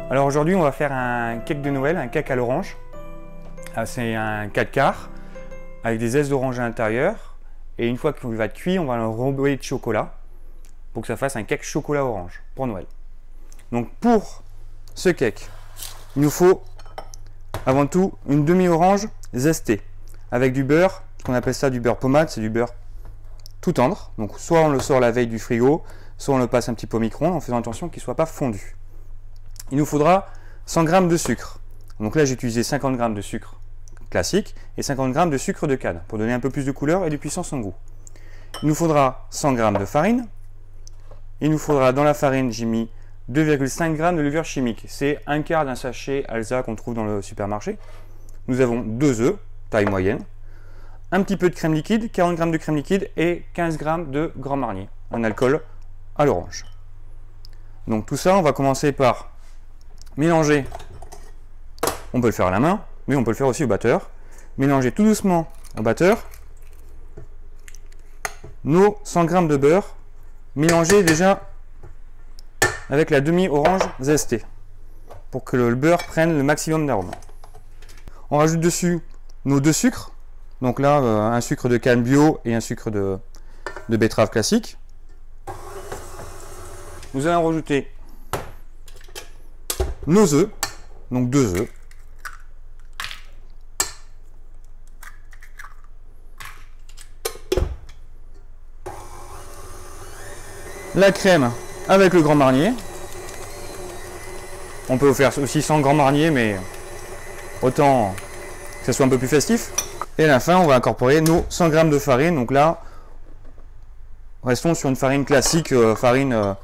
Alors aujourd'hui, on va faire un cake de Noël, un cake à l'orange. C'est un 4 quarts avec des zestes d'orange à l'intérieur. Et une fois qu'il va être cuit, on va l'enrober de chocolat pour que ça fasse un cake chocolat orange pour Noël. Donc pour ce cake, il nous faut avant tout une demi-orange zestée avec du beurre, qu'on appelle ça du beurre pommade, c'est du beurre tout tendre. Donc soit on le sort la veille du frigo, soit on le passe un petit peu au micro-ondes en faisant attention qu'il ne soit pas fondu. Il nous faudra 100 g de sucre. Donc là j'ai utilisé 50 g de sucre classique et 50 g de sucre de canne pour donner un peu plus de couleur et de puissance en goût. Il nous faudra 100 g de farine. Il nous faudra dans la farine, j'ai mis 2,5 g de levure chimique. C'est un quart d'un sachet Alsa qu'on trouve dans le supermarché. Nous avons 2 œufs, taille moyenne. Un petit peu de crème liquide, 40 g de crème liquide et 15 g de Grand Marnier, un alcool à l'orange. Donc tout ça, on va commencer par mélanger. On peut le faire à la main, mais on peut le faire aussi au batteur. Mélanger tout doucement au batteur nos 100 g de beurre. Mélanger déjà avec la demi-orange zestée pour que le beurre prenne le maximum d'arôme. On rajoute dessus nos 2 sucres. Donc là, un sucre de canne bio et un sucre de betterave classique. Nous allons rajouter nos œufs, donc 2 œufs. La crème avec le Grand Marnier. On peut faire aussi sans Grand Marnier, mais autant que ce soit un peu plus festif. Et à la fin, on va incorporer nos 100 g de farine. Donc là, restons sur une farine classique, farine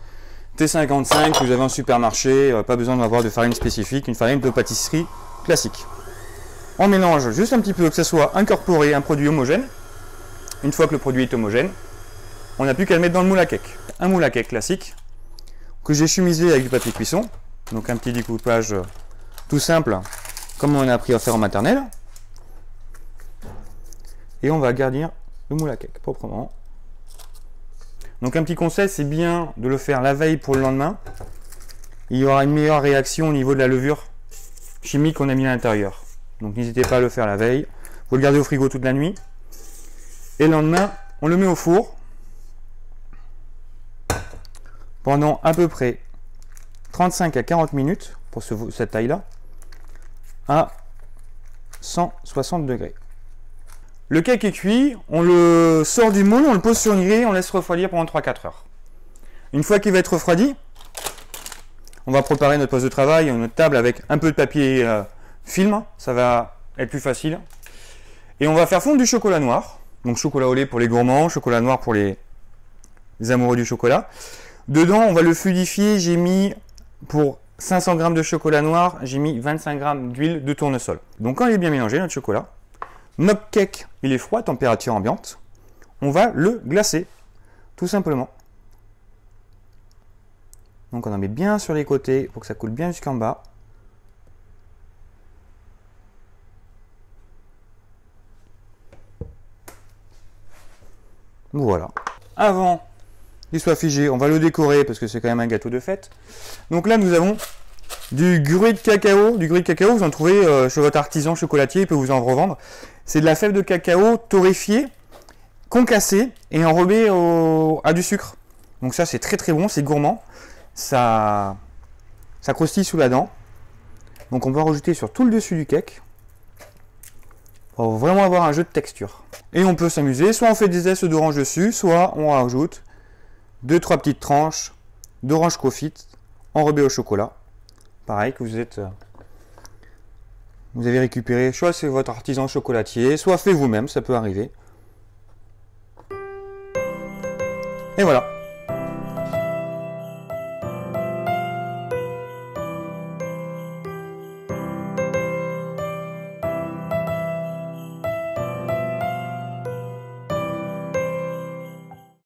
T55 que vous avez en supermarché. Pas besoin d'avoir de farine spécifique, une farine de pâtisserie classique. On mélange juste un petit peu, que ce soit incorporé un produit homogène. Une fois que le produit est homogène, on n'a plus qu'à le mettre dans le moule à cake. Un moule à cake classique que j'ai chemisé avec du papier cuisson. Donc un petit découpage tout simple, comme on a appris à faire en maternelle. Et on va garnir le moule à cake proprement. Donc un petit conseil, c'est bien de le faire la veille pour le lendemain. Il y aura une meilleure réaction au niveau de la levure chimique qu'on a mis à l'intérieur. Donc n'hésitez pas à le faire la veille. Vous le gardez au frigo toute la nuit. Et le lendemain, on le met au four pendant à peu près 35 à 40 minutes pour cette taille-là à 160 degrés. Le cake est cuit, on le sort du moule, on le pose sur une grille, on laisse refroidir pendant 3-4 heures. Une fois qu'il va être refroidi, on va préparer notre poste de travail, notre table avec un peu de papier film, ça va être plus facile. Et on va faire fondre du chocolat noir, donc chocolat au lait pour les gourmands, chocolat noir pour les amoureux du chocolat. Dedans, on va le fluidifier, j'ai mis pour 500 g de chocolat noir, j'ai mis 25 g d'huile de tournesol. Donc quand il est bien mélangé, notre chocolat, notre cake, il est froid, température ambiante. On va le glacer, tout simplement. Donc on en met bien sur les côtés pour que ça coule bien jusqu'en bas. Voilà. Avant qu'il soit figé, on va le décorer parce que c'est quand même un gâteau de fête. Donc là, nous avons du gruau de cacao. Du gruau de cacao, vous en trouvez chez votre artisan chocolatier, il peut vous en revendre. C'est de la fève de cacao torréfiée, concassée et enrobée à du sucre. Donc ça, c'est très très bon, c'est gourmand. Ça croustille sous la dent. Donc on va rajouter sur tout le dessus du cake pour vraiment avoir un jeu de texture. Et on peut s'amuser, soit on fait des zestes d'orange dessus, soit on rajoute 2-3 petites tranches d'orange confite enrobées au chocolat. Pareil que vous avez récupéré, soit c'est votre artisan chocolatier, soit fait vous-même, ça peut arriver. Et voilà.